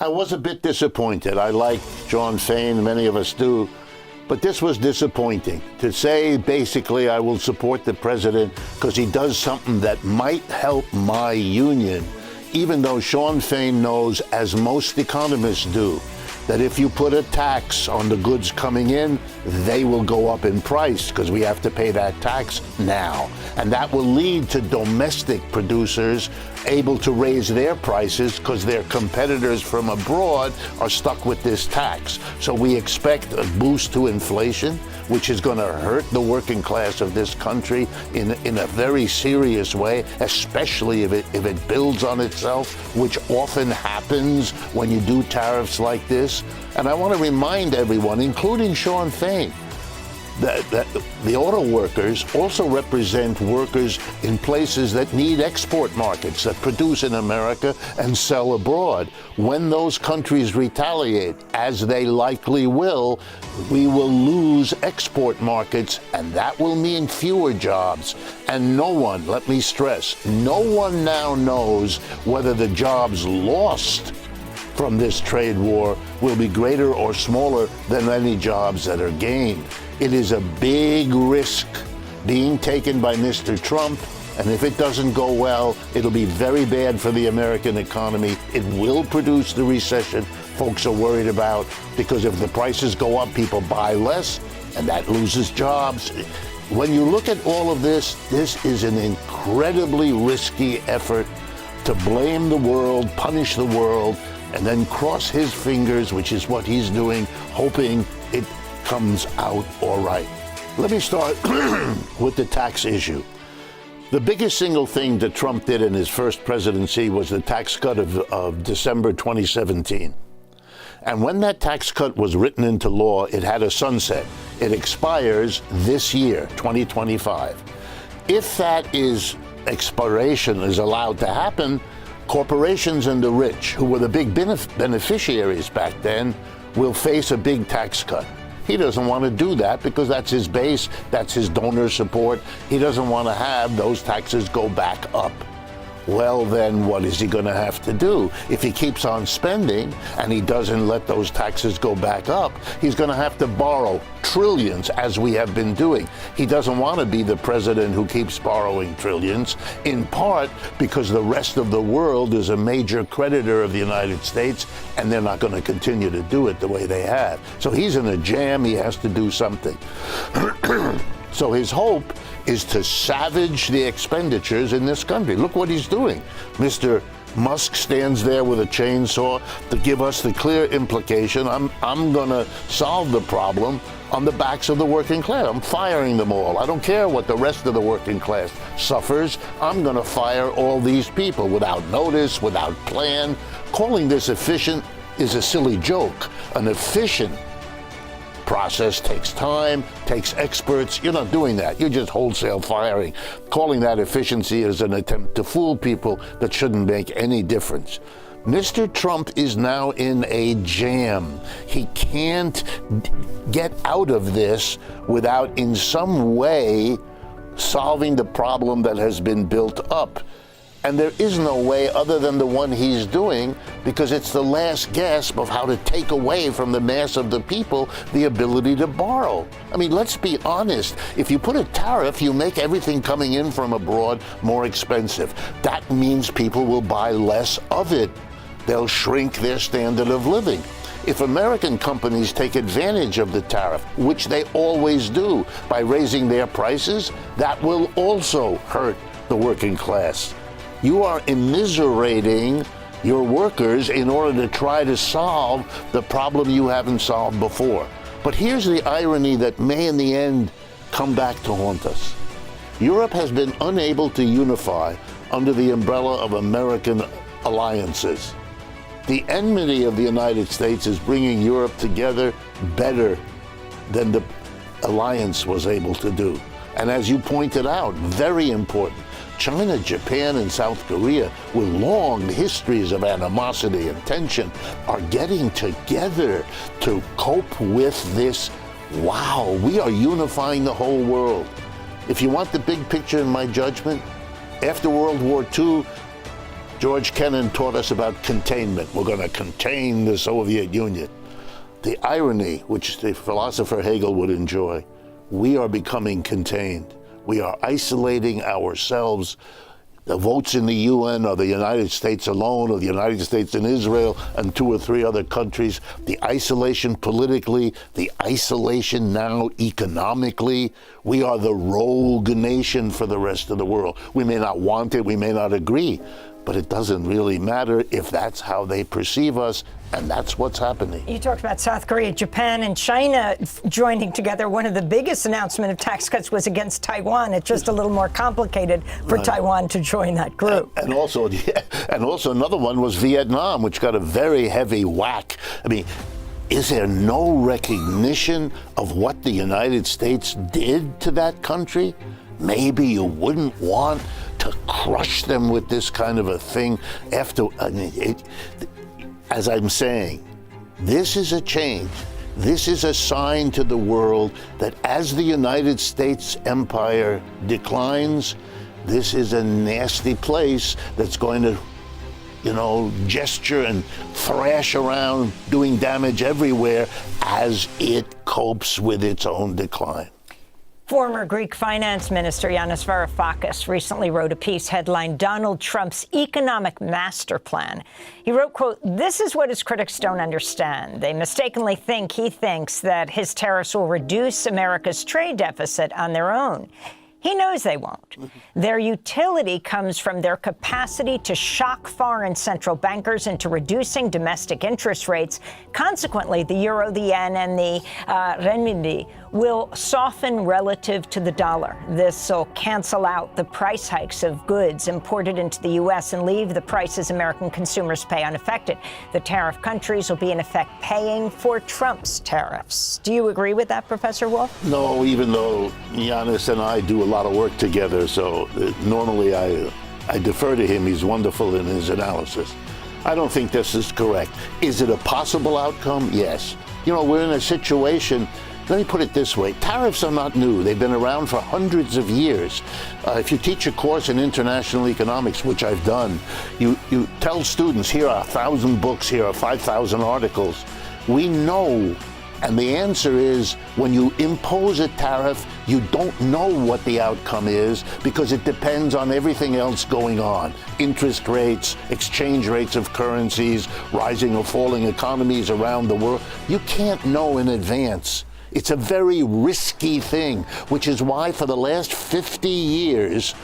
I was a bit disappointed. I like John Fane, many of us do, but this was disappointing. To say basically I will support the president because he does something that might help my union, even though John Fane knows, as most economists do, that if you put a tax on the goods coming in, they will go up in price because we have to pay that tax now. And that will lead to domestic producers able to raise their prices because their competitors from abroad are stuck with this tax. So we expect a boost to inflation, which is going to hurt the working class of this country in a very serious way, especially if it builds on itself, which often happens when you do tariffs like this. And I want to remind everyone, including John Fane, that the auto workers also represent workers in places that need export markets, that produce in America and sell abroad. When those countries retaliate, as they likely will, we will lose export markets, and that will mean fewer jobs. And no one, let me stress, no one now knows whether the jobs lost from this trade war will be greater or smaller than any jobs that are gained. It is a big risk being taken by Mr. Trump, and if it doesn't go well, it'll be very bad for the American economy. It will produce the recession folks are worried about, because if the prices go up, people buy less, and that loses jobs. When you look at all of this, this is an incredibly risky effort to blame the world, punish the world, and then cross his fingers, which is what he's doing, hoping it comes out all right. Let me start with the tax issue. The biggest single thing that Trump did in his first presidency was the tax cut of December 2017. And when that tax cut was written into law, it had a sunset. It expires this year, 2025. If that expiration is allowed to happen, corporations and the rich, who were the big beneficiaries back then, will face a big tax cut. He doesn't want to do that because that's his base, that's his donor support. He doesn't want to have those taxes go back up. Well, then what is he going to have to do? If he keeps on spending and he doesn't let those taxes go back up, he's going to have to borrow trillions, as we have been doing. He doesn't want to be the president who keeps borrowing trillions, in part because the rest of the world is a major creditor of the United States, and they're not going to continue to do it the way they have. So he's in a jam. He has to do something. So his hope is to savage the expenditures in this country. Look what he's doing. Mr. Musk stands there with a chainsaw to give us the clear implication, I'm going to solve the problem on the backs of the working class. I'm firing them all. I don't care what the rest of the working class suffers. I'm going to fire all these people without notice, without plan. Calling this efficient is a silly joke. An efficient process takes time, takes experts. You're not doing that. You're just wholesale firing. Calling that efficiency is an attempt to fool people that shouldn't make any difference. Mr. Trump is now in a jam. He can't get out of this without in some way solving the problem that has been built up. And there is no way other than the one he's doing, because it's the last gasp of how to take away from the mass of the people the ability to borrow. I mean, let's be honest. If you put a tariff, you make everything coming in from abroad more expensive. That means people will buy less of it. They'll shrink their standard of living. If American companies take advantage of the tariff, which they always do by raising their prices, that will also hurt the working class. You are immiserating your workers in order to try to solve the problem you haven't solved before. But here's the irony that may in the end come back to haunt us. Europe has been unable to unify under the umbrella of American alliances. The enmity of the United States is bringing Europe together better than the alliance was able to do. And as you pointed out, very important, China, Japan, and South Korea, with long histories of animosity and tension, are getting together to cope with this. Wow, we are unifying the whole world. If you want the big picture, in my judgment, after World War II, George Kennan taught us about containment. We're going to contain the Soviet Union. The irony, which the philosopher Hegel would enjoy, we are becoming contained. We are isolating ourselves. The votes in the UN are the United States alone, or the United States and Israel and 2 or 3 other countries. The isolation politically, the isolation now economically. We are the rogue nation for the rest of the world. We may not want it, we may not agree, but it doesn't really matter if that's how they perceive us, and that's what's happening. You talked about South Korea, Japan, and China joining together. One of the biggest announcements of tax cuts was against Taiwan. It's just a little more complicated for Taiwan to join that group. And also another one was Vietnam, which got a very heavy whack. I mean, is there no recognition of what the United States did to that country? Maybe you wouldn't want to crush them with this kind of a thing after, as I'm saying, this is a change. This is a sign to the world that as the United States empire declines, this is a nasty place that's going to, gesture and thrash around, doing damage everywhere as it copes with its own decline. Former Greek finance minister Yanis Varoufakis recently wrote a piece headlined Donald Trump's Economic Master Plan. He wrote, quote, "This is what his critics don't understand. They mistakenly think he thinks that his tariffs will reduce America's trade deficit on their own. He knows they won't. Their utility comes from their capacity to shock foreign central bankers into reducing domestic interest rates. Consequently, the euro, the yen, and the renminbi will soften relative to the dollar. This will cancel out the price hikes of goods imported into the U.S. and leave the prices American consumers pay unaffected. The tariff countries will be, in effect, paying for Trump's tariffs." Do you agree with that, Professor Wolff? No, even though Yanis and I do a lot of work together, so normally I defer to him. He's wonderful in his analysis. I don't think this is correct. Is it a possible outcome? Yes. We're in a situation. Let me put it this way. Tariffs are not new. They've been around for hundreds of years. If you teach a course in international economics, which I've done, you tell students, here are 1,000 books, here are 5,000 articles. We know, and the answer is, when you impose a tariff, you don't know what the outcome is because it depends on everything else going on. Interest rates, exchange rates of currencies, rising or falling economies around the world. You can't know in advance. It's a very risky thing, which is why for the last 50 years,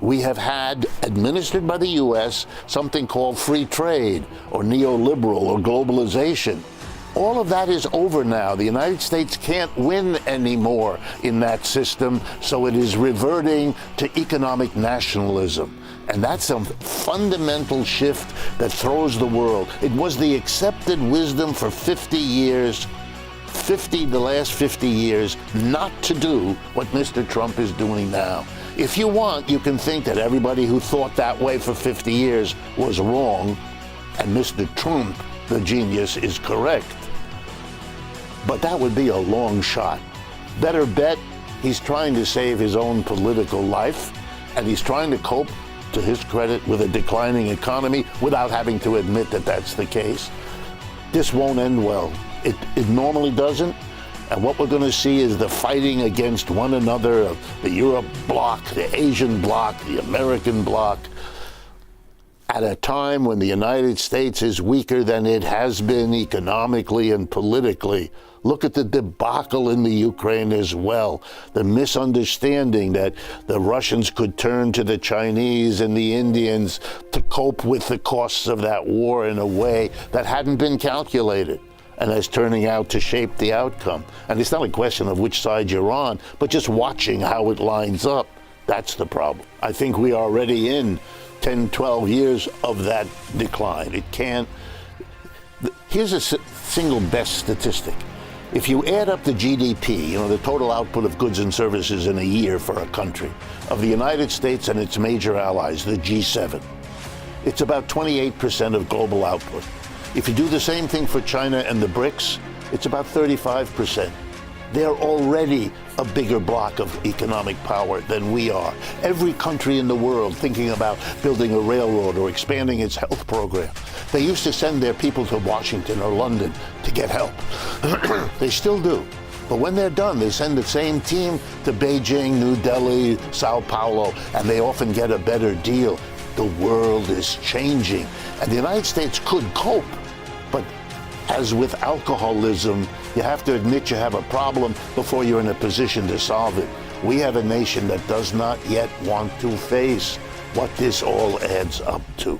we have had, administered by the U.S., something called free trade or neoliberal or globalization. All of that is over now. The United States can't win anymore in that system, so it is reverting to economic nationalism. And that's a fundamental shift that throws the world. It was the accepted wisdom for 50 years, the last 50 years, not to do what Mr. Trump is doing now. If you want, you can think that everybody who thought that way for 50 years was wrong, and Mr. Trump, the genius, is correct. But that would be a long shot. Better bet he's trying to save his own political life, and he's trying to cope, to his credit, with a declining economy without having to admit that that's the case. This won't end well. It normally doesn't. And what we're going to see is the fighting against one another of the Europe bloc, the Asian bloc, the American bloc, at a time when the United States is weaker than it has been economically and politically. Look at the debacle in the Ukraine as well. The misunderstanding that the Russians could turn to the Chinese and the Indians to cope with the costs of that war in a way that hadn't been calculated, and is turning out to shape the outcome. And it's not a question of which side you're on, but just watching how it lines up. That's the problem. I think we are already in 10, 12 years of that decline. It can't. Here's a single best statistic. If you add up the GDP, the total output of goods and services in a year for a country, of the United States and its major allies, the G7, it's about 28% of global output. If you do the same thing for China and the BRICS, it's about 35%. They're already a bigger block of economic power than we are. Every country in the world thinking about building a railroad or expanding its health program, they used to send their people to Washington or London to get help. They still do. But when they're done, they send the same team to Beijing, New Delhi, Sao Paulo, and they often get a better deal. The world is changing, and the United States could cope. But as with alcoholism, you have to admit you have a problem before you're in a position to solve it. We have a nation that does not yet want to face what this all adds up to.